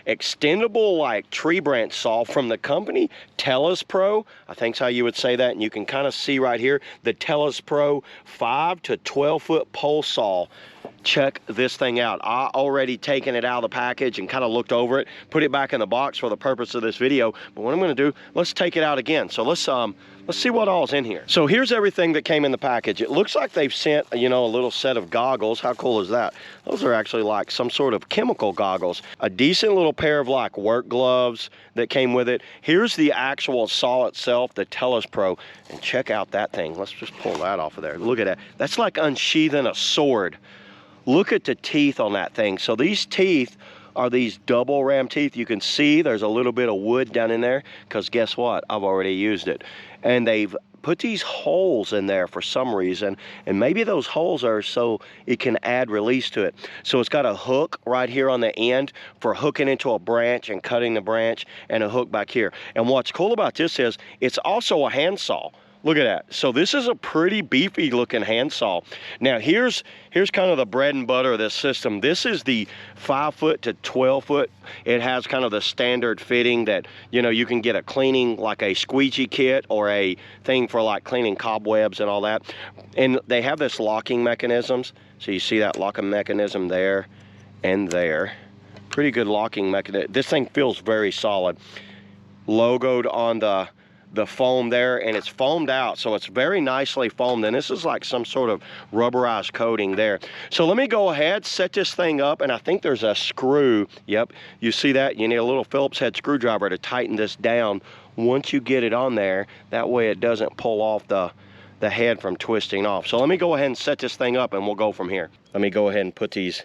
extendable like tree branch saw from the company TelesPro. I think's how you would say that. And you can kind of see right here the TelesPro 5 to 12 foot pole saw. Check this thing out. I already taken it out of the package and kind of looked over it, put it back in the box for the purpose of this video. But what I'm going to do, let's take it out again. So let's see what all's in here. So here's everything that came in the package. It looks like they've sent, you know, a little set of goggles. How cool is that? Those are actually like some sort of chemical goggles. A decent little pair of like work gloves that came with it. Here's the actual saw itself, the TelesPro. And check out that thing. Let's just pull that off of there. Look at that. That's like unsheathing a sword. Look at the teeth on that thing. So these teeth are these double ram teeth. You can see there's a little bit of wood down in there because guess what? I've already used it. And they've put these holes in there for some reason, and maybe those holes are so it can add release to it. So it's got a hook right here on the end for hooking into a branch and cutting the branch, and a hook back here. And what's cool about this is it's also a handsaw. Look at that. So this is a pretty beefy looking handsaw. Now here's kind of the bread and butter of this system. This is the 5 foot to 12 foot. It has kind of the standard fitting that, you know, you can get a cleaning, like a squeegee kit or a thing for like cleaning cobwebs and all that. And they have this locking mechanisms. So you see that locking mechanism there and there. Pretty good locking mechanism. This thing feels very solid. Logoed on the foam there, and it's foamed out, so it's very nicely foamed, and this is like some sort of rubberized coating there. So let me go ahead, set this thing up, and I think there's a screw. Yep, you see that? You need a little Phillips head screwdriver to tighten this down once you get it on there. That way it doesn't pull off the head from twisting off. So let me go ahead and set this thing up, and we'll go from here. Let me go ahead and put these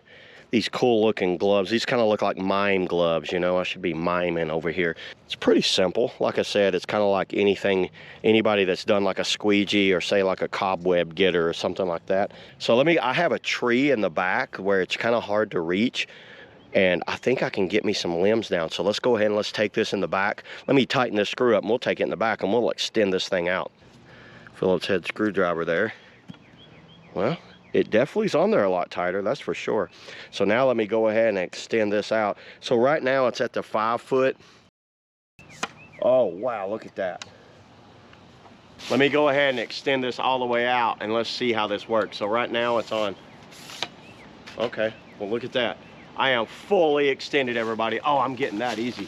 cool looking gloves. These kind of look like mime gloves, you know. I should be miming over here. It's pretty simple. Like I said, it's kind of like anybody that's done like a squeegee or say like a cobweb getter or something like that. So I have a tree in the back where it's kind of hard to reach, and I think I can get me some limbs down. So let's go ahead and let's take this in the back. Let me tighten this screw up and we'll take it in the back and we'll extend this thing out. Phillips head screwdriver there. Well, it definitely is on there a lot tighter, that's for sure. So now let me go ahead and extend this out. So right now it's at the 5 foot. Oh, wow, look at that. Let me go ahead and extend this all the way out and let's see how this works. So right now it's on. Okay, well look at that. I am fully extended, everybody. Oh, I'm getting that easy.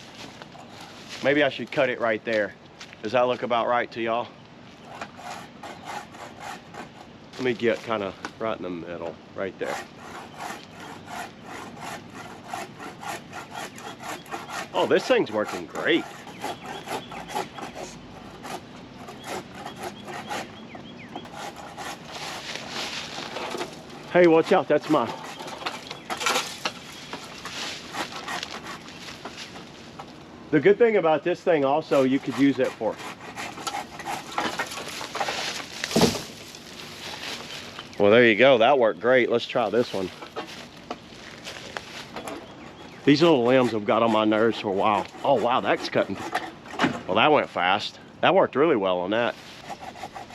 Maybe I should cut it right there. Does that look about right to y'all? Let me get kind of right in the middle, right there. Oh, this thing's working great. Hey, watch out, that's my... The good thing about this thing also, you could use it for... Well, there you go. That worked great. Let's try this one. These little limbs have got on my nerves for a while. Oh, wow, that's cutting. Well, that went fast. That worked really well on that.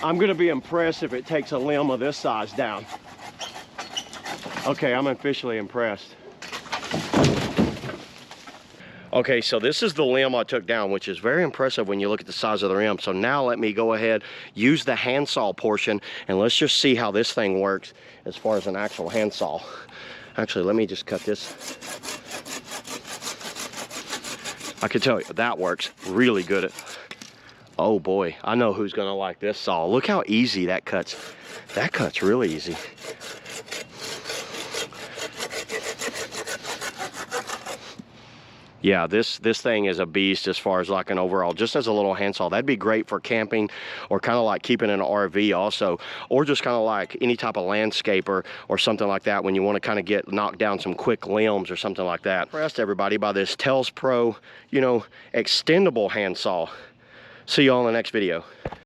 I'm going to be impressed if it takes a limb of this size down. Okay, I'm officially impressed. Okay, so this is the limb I took down, which is very impressive when you look at the size of the limb. So now let me go ahead, use the handsaw portion, and let's just see how this thing works as far as an actual handsaw. Actually, let me just cut this. I can tell you, that works really good. Oh boy, I know who's gonna like this saw. Look how easy that cuts. That cuts really easy. Yeah, this thing is a beast as far as like an overall, just as a little handsaw. That'd be great for camping or kind of like keeping an RV also, or just kind of like any type of landscaper or something like that when you want to kind of knock down some quick limbs or something like that. Impressed everybody by this TelesPro, you know, extendable handsaw. See you all in the next video.